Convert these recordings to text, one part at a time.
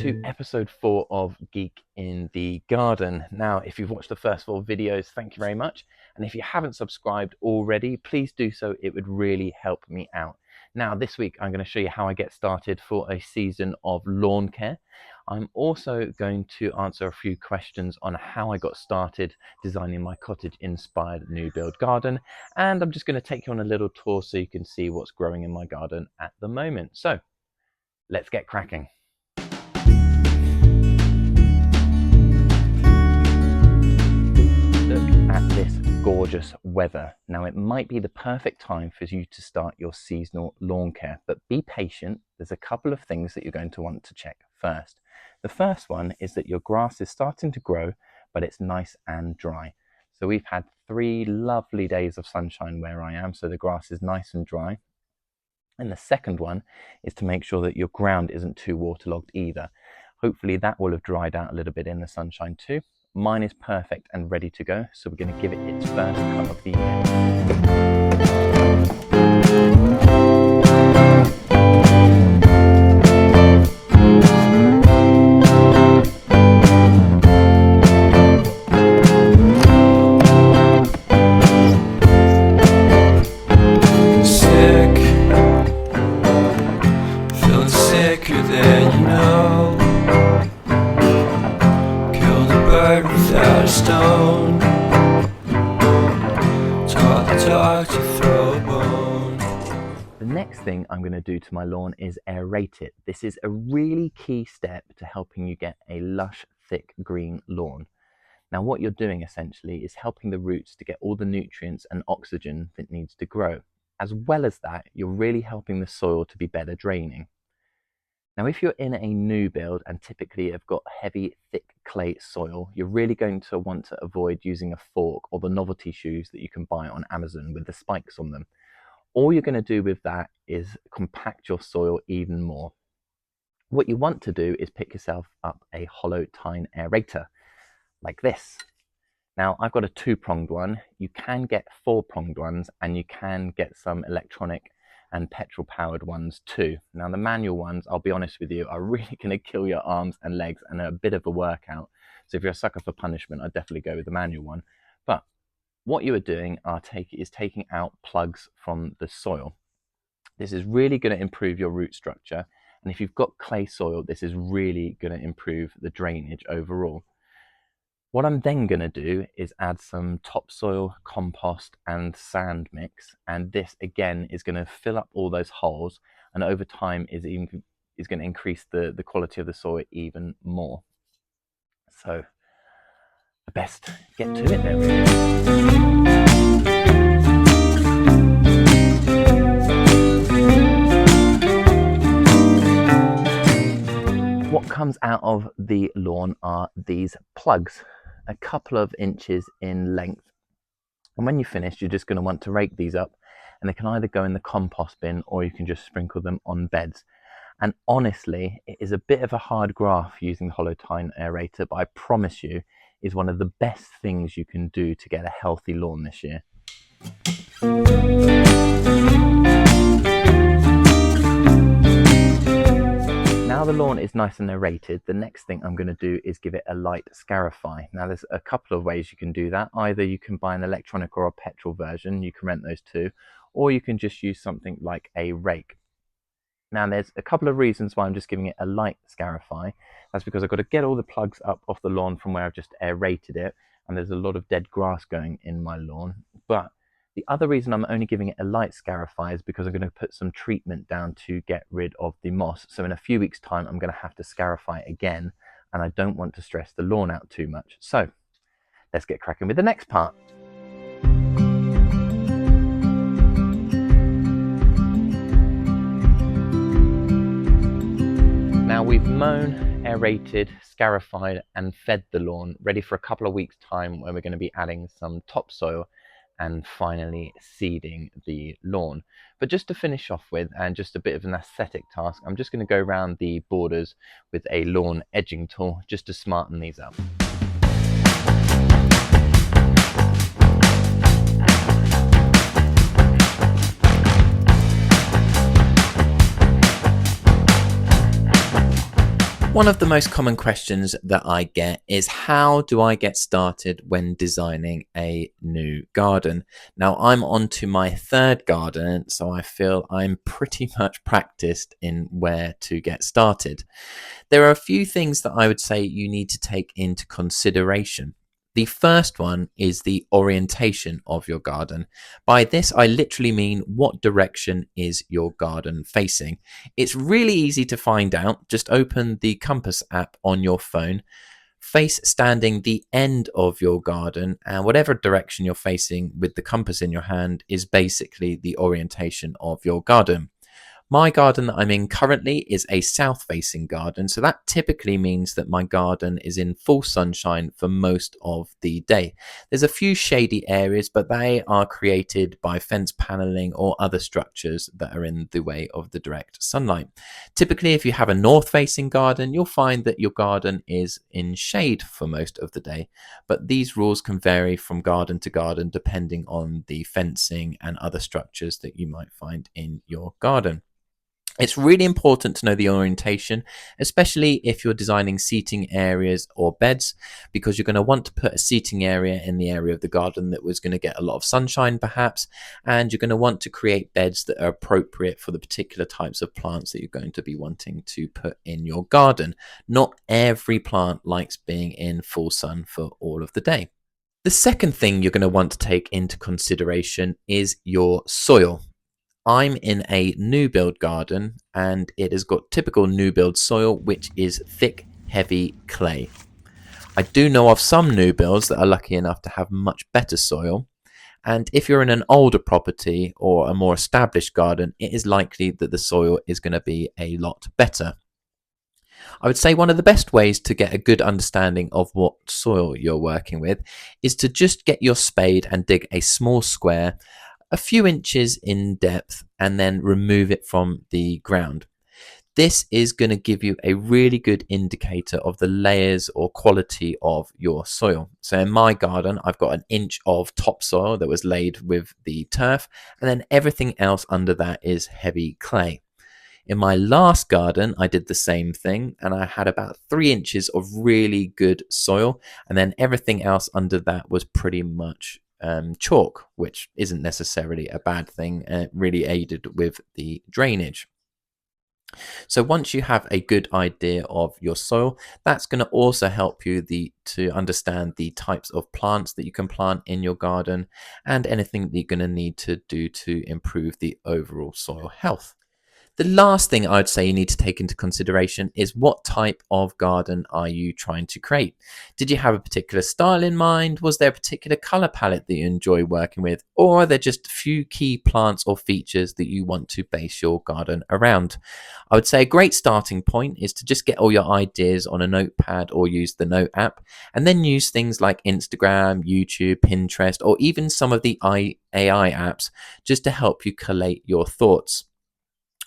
to episode 4 of Geek in the Garden. Now, if you've watched the first 4 videos, thank you very much. And if you haven't subscribed already, please do so. It would really help me out. Now, this week, I'm going to show you how I get started for a season of lawn care. I'm also going to answer a few questions on how I got started designing my cottage-inspired new build garden. And I'm just going to take you on a little tour so you can see what's growing in my garden at the moment. So, let's get cracking. Look at this gorgeous weather. Now, it might be the perfect time for you to start your seasonal lawn care, but be patient. There's a couple of things that you're going to want to check first. The first one is that your grass is starting to grow, but it's nice and dry. So we've had 3 lovely days of sunshine where I am, so the grass is nice and dry. And the second one is to make sure that your ground isn't too waterlogged either. Hopefully that will have dried out a little bit in the sunshine too. Mine is perfect and ready to go, so we're going to give it its first cut of the year. The next thing I'm going to do to my lawn is aerate it. This is a really key step to helping you get a lush, thick green lawn. Now what you're doing essentially is helping the roots to get all the nutrients and oxygen that needs to grow. As well as that, you're really helping the soil to be better draining. Now if you're in a new build and typically have got heavy, thick clay soil, you're really going to want to avoid using a fork or the novelty shoes that you can buy on Amazon with the spikes on them. All you're going to do with that is compact your soil even more. What you want to do is pick yourself up a hollow tine aerator, like this. Now I've got a 2-pronged one. You can get 4-pronged ones, and you can get some electronic and petrol powered ones too. Now the manual ones, I'll be honest with you, are really going to kill your arms and legs and are a bit of a workout. So if you're a sucker for punishment, I'd definitely go with the manual one. But what you are doing is taking out plugs from the soil. This is really going to improve your root structure. And if you've got clay soil, this is really going to improve the drainage overall. What I'm then going to do is add some topsoil, compost and sand mix. And this again is going to fill up all those holes, and over time is going to increase the quality of the soil even more. So I best get to it then really. What comes out of the lawn are these plugs, a couple of inches in length. And when you finish, you're just going to want to rake these up, and they can either go in the compost bin or you can just sprinkle them on beds. And honestly, it is a bit of a hard graft using the hollow tine aerator, but I promise you, is one of the best things you can do to get a healthy lawn this year. Now the lawn is nice and aerated, the next thing I'm going to do is give it a light scarify. Now there's a couple of ways you can do that. Either you can buy an electronic or a petrol version, you can rent those too, or you can just use something like a rake. Now there's a couple of reasons why I'm just giving it a light scarify. That's because I've got to get all the plugs up off the lawn from where I've just aerated it, and there's a lot of dead grass going in my lawn. But the other reason I'm only giving it a light scarify is because I'm going to put some treatment down to get rid of the moss. So in a few weeks' time, I'm going to have to scarify it again, and I don't want to stress the lawn out too much. So let's get cracking with the next part. Now we've mown, aerated, scarified and fed the lawn, ready for a couple of weeks' time where we're going to be adding some topsoil and finally seeding the lawn. But just to finish off with, and just a bit of an aesthetic task, I'm just going to go around the borders with a lawn edging tool just to smarten these up. One of the most common questions that I get is, how do I get started when designing a new garden? Now, I'm on to my third garden, so I feel I'm pretty much practiced in where to get started. There are a few things that I would say you need to take into consideration. The first one is the orientation of your garden. By this, I literally mean, what direction is your garden facing? It's really easy to find out. Just open the compass app on your phone, face standing the end of your garden, and whatever direction you're facing with the compass in your hand is basically the orientation of your garden. My garden that I'm in currently is a south-facing garden, so that typically means that my garden is in full sunshine for most of the day. There's a few shady areas, but they are created by fence paneling or other structures that are in the way of the direct sunlight. Typically, if you have a north-facing garden, you'll find that your garden is in shade for most of the day, but these rules can vary from garden to garden depending on the fencing and other structures that you might find in your garden. It's really important to know the orientation, especially if you're designing seating areas or beds, because you're going to want to put a seating area in the area of the garden that was going to get a lot of sunshine perhaps, and you're going to want to create beds that are appropriate for the particular types of plants that you're going to be wanting to put in your garden. Not every plant likes being in full sun for all of the day. The second thing you're going to want to take into consideration is your soil. I'm in a new build garden and it has got typical new build soil, which is thick, heavy clay. I do know of some new builds that are lucky enough to have much better soil. And if you're in an older property or a more established garden, it is likely that the soil is going to be a lot better. I would say one of the best ways to get a good understanding of what soil you're working with is to just get your spade and dig a small square a few inches in depth and then remove it from the ground. This is going to give you a really good indicator of the layers or quality of your soil. So in my garden, I've got an inch of topsoil that was laid with the turf, and then everything else under that is heavy clay. In my last garden, I did the same thing, and I had about 3 inches of really good soil, and then everything else under that was pretty much chalk, which isn't necessarily a bad thing, and it really aided with the drainage. So once you have a good idea of your soil, that's going to also help you to understand the types of plants that you can plant in your garden and anything that you're going to need to do to improve the overall soil health. The last thing I'd say you need to take into consideration is, what type of garden are you trying to create? Did you have a particular style in mind? Was there a particular color palette that you enjoy working with? Or are there just a few key plants or features that you want to base your garden around? I would say a great starting point is to just get all your ideas on a notepad or use the Note app, and then use things like Instagram, YouTube, Pinterest, or even some of the AI apps just to help you collate your thoughts.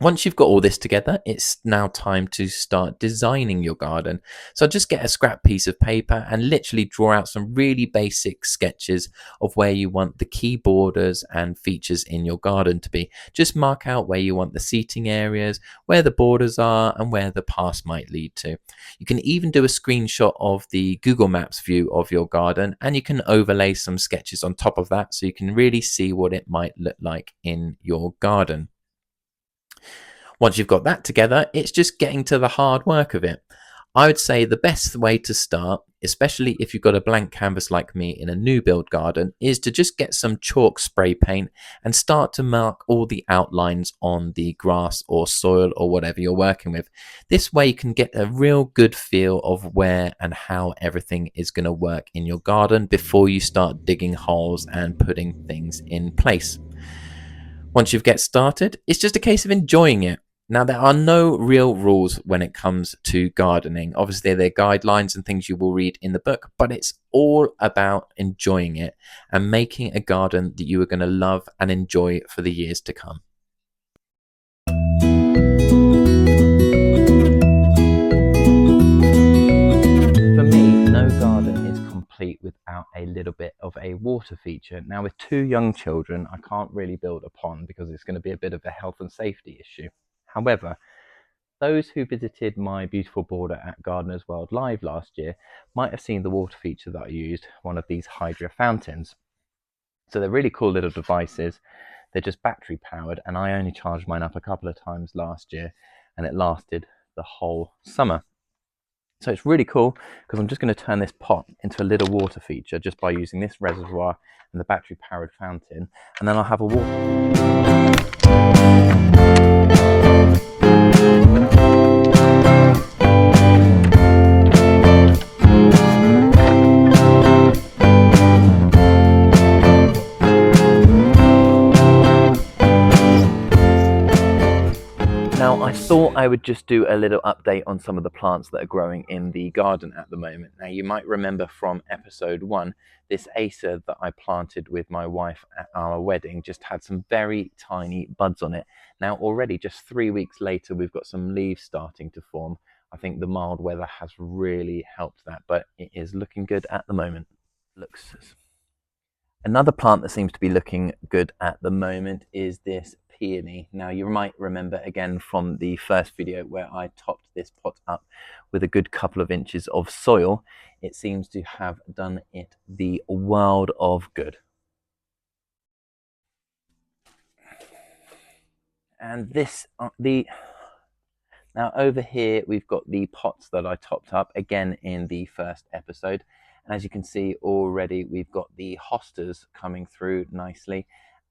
Once you've got all this together, it's now time to start designing your garden. So just get a scrap piece of paper and literally draw out some really basic sketches of where you want the key borders and features in your garden to be. Just mark out where you want the seating areas, where the borders are, and where the paths might lead to. You can even do a screenshot of the Google Maps view of your garden, and you can overlay some sketches on top of that so you can really see what it might look like in your garden. Once you've got that together, it's just getting to the hard work of it. I would say the best way to start, especially if you've got a blank canvas like me in a new build garden, is to just get some chalk spray paint and start to mark all the outlines on the grass or soil or whatever you're working with. This way you can get a real good feel of where and how everything is going to work in your garden before you start digging holes and putting things in place. Once you get started, it's just a case of enjoying it. Now, there are no real rules when it comes to gardening. Obviously, there are guidelines and things you will read in the book, but it's all about enjoying it and making a garden that you are going to love and enjoy for the years to come. For me, no garden is complete without a little bit of a water feature. Now, with 2 young children, I can't really build a pond because it's going to be a bit of a health and safety issue. However, those who visited my beautiful border at Gardeners World Live last year might have seen the water feature that I used, one of these hydro fountains. So they're really cool little devices. They're just battery powered, and I only charged mine up a couple of times last year, and it lasted the whole summer. So it's really cool because I'm just going to turn this pot into a little water feature just by using this reservoir and the battery powered fountain, and then I'll have a water. Now, I thought I would just do a little update on some of the plants that are growing in the garden at the moment. Now, you might remember from episode 1, this Acer that I planted with my wife at our wedding just had some very tiny buds on it. Now, already just 3 weeks later, we've got some leaves starting to form. I think the mild weather has really helped that, but it is looking good at the moment. Another plant that seems to be looking good at the moment is this peony. Now, you might remember again from the first video where I topped this pot up with a good couple of inches of soil. It seems to have done it the world of good. And now over here we've got the pots that I topped up again in the first episode. And as you can see already, we've got the hostas coming through nicely.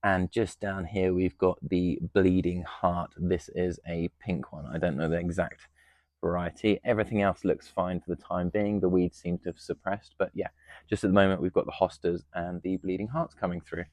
And just down here, we've got the bleeding heart. This is a pink one. I don't know the exact variety. Everything else looks fine for the time being. The weeds seem to have suppressed, but yeah, just at the moment, we've got the hostas and the bleeding hearts coming through.